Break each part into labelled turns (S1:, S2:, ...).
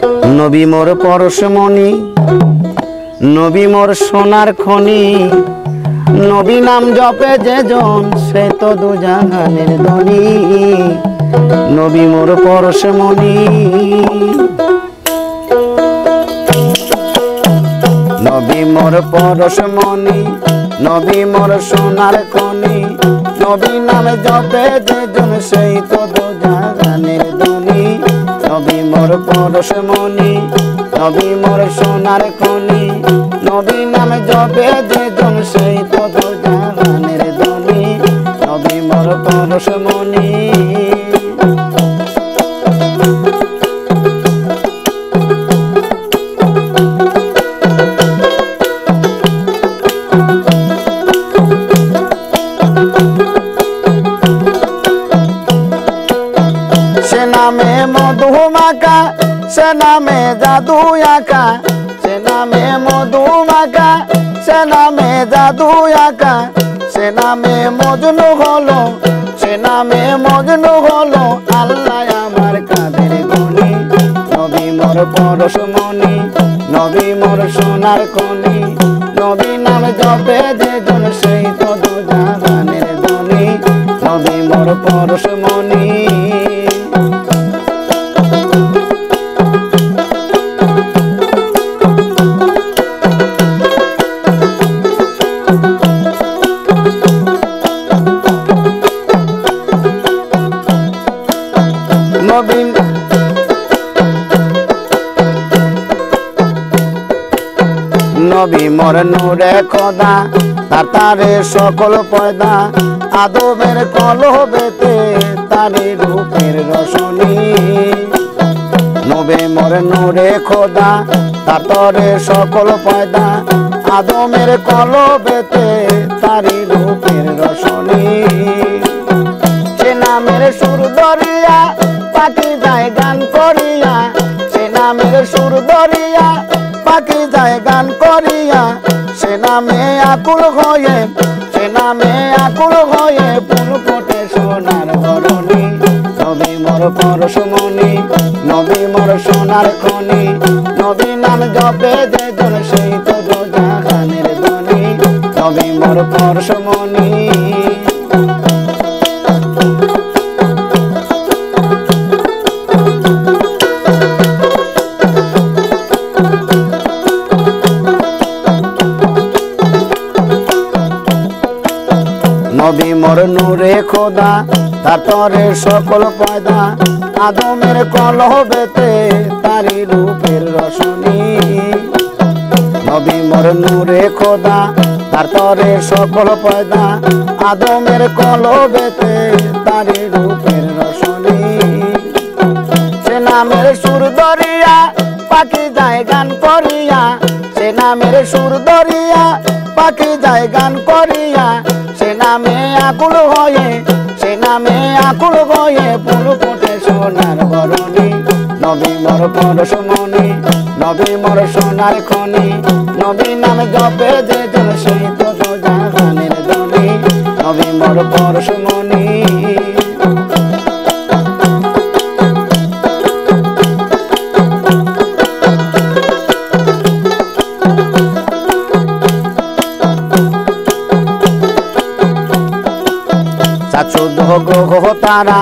S1: নবী মোর পরশমণি, নবী মোর সোনার খনি, নবী নাম জপে যেজন সে তো দুজাহানের ধনী। নবী মোর পরশমণি, নবী মোর পরশমণি, নবী মোর সোনার খনি, নবী নাম জপে যেজন সেই তো দুজাহানের ধনী। নবী মোর পরশমণি, নবী মোর সোনার খনি, নবী নাম জপে যেজন সেই তো দুজাহানের ধনী। নবী মোর পরশমণি। সে নামে মধু মাখা, সে নামে জাদু আঁকা, সে নামে মধু মাখা, সে নামে জাদু আঁকা, সে নামে মজনু হলো, সে নামে মজনু হলো আল্লাহ আমার কাদের গনি। নবী মোর পরশমণি, নবী মোর সোনার খনি, নবী নাম জপে যেজন সেই তো দুজাহানের ধনী। নবী মোর পরশমণি। নবী মোর নূরে খোদা, তার তারে সকল পয়দা, আদমের কলবেতে তারে রূপের রসনী। নবী মোর নূরে খোদা, তার তারে সকল পয়দা, আদমের কলবেতে তারে রূপের রসনী। সে নামের সুর দরিয়া পাখি যায় গান করিয়া, সে নামের সুর দরিয়া পাখি যায় গান করিয়া, সে নামে আকুল হয়ে, সে নামে আকুল হয়ে ফুল ফোটে সোনার বরণী। নবী মোর পরশমণি, নবী মোর সোনার খনি, নবী নাম জপে যেজন সেই তো দুজাহানের ধনী। নবী মোর পরশমণি। নবী মোর নূরে খোদা, তার তরে সকল পয়দা, আদমের কলবেতে তারি রূপের রসনী। নবী মোর নূরে খোদা, তার তরে সকল পয়দা, আদমের কলবেতে তারি রূপের রসনী। সে নামের সুর দরিয়া পাখি যায় গান করিয়া, সে নামের সুর দরিয়া পাখি যায় গান করিয়া, সে নামে আকুল হয়ে, সে নামে আকুল হয়ে ফুল ফোটে সোনার বরণী। নবী মোর পরশমণি, নবী মোর সোনার খনি, নবী নাম জপে যেজন সেই তো দুজাহানের ধনী। নবী মোর পরশমণি। চৌদ্দ গ্রহ তারা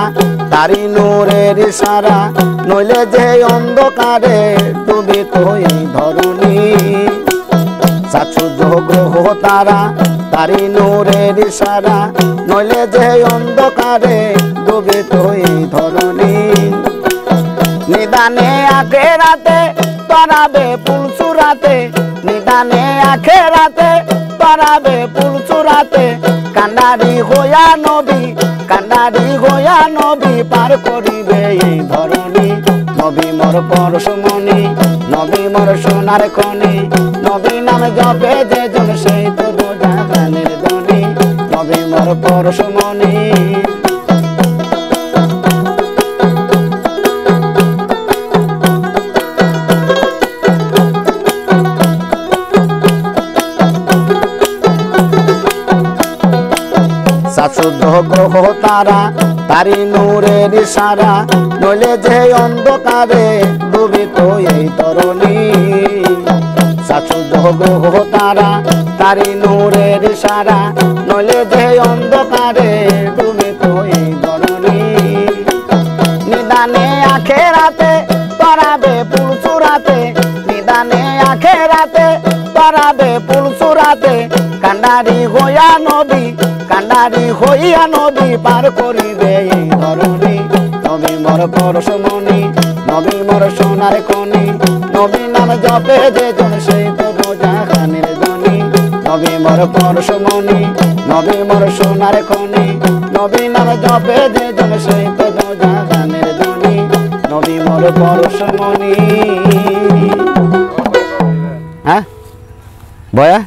S1: তারি নূরের ইশারা, নইলে যে অন্ধকারে ডুবিত এই ধরণী। চৌদ্দ গ্রহ তারা তারি নূরের ইশারা, নইলে যে অন্ধকারে ডুবিত এই ধরণী। নিদানে আখেরাতে তরাবে পুলসুরাতে, নিদানে আখেরাতে তরাবে পুলসুরাতে, কান্ডারি হইয়া নবী, কান্ডারি হইয়া নবী পার করিবে এই ধরণী। নবী মোর পরশমণি, নবী মোর সোনার খনি, নবী নাম জপে যেজন সেই তো দুজাহানের ধনী। নবী মোর পরশমণি। চৌদ্দ গ্রহ তারা তারি নূরের ইশারা, নইলে যে অন্ধকারে ডুবিত এই সূর্য গ্রহ তারা তারি নূরের ইশারা নইলে যে অন্ধকারে ডুবে তো এই ধরণী নিদানে আখেরাতে তরাবে পুলসুরাতে নিদানে আখেরাতে তরাবে পুলসুরাতে কান্ডারি হইয়া নবী পার করিবে এই ধরণী নবী মোর পরশমণি নবী মোর সোনার খনি নবী নাম জপে যে জন সেই তো দোজাহানের ধনী নবী মোর পরশমণি নবী মোর সোনার খনি নবী নাম জপে যে জন সেই তো দোজাহানের ধনী নবী মোর পরশমণি। হ্যাঁ বয়া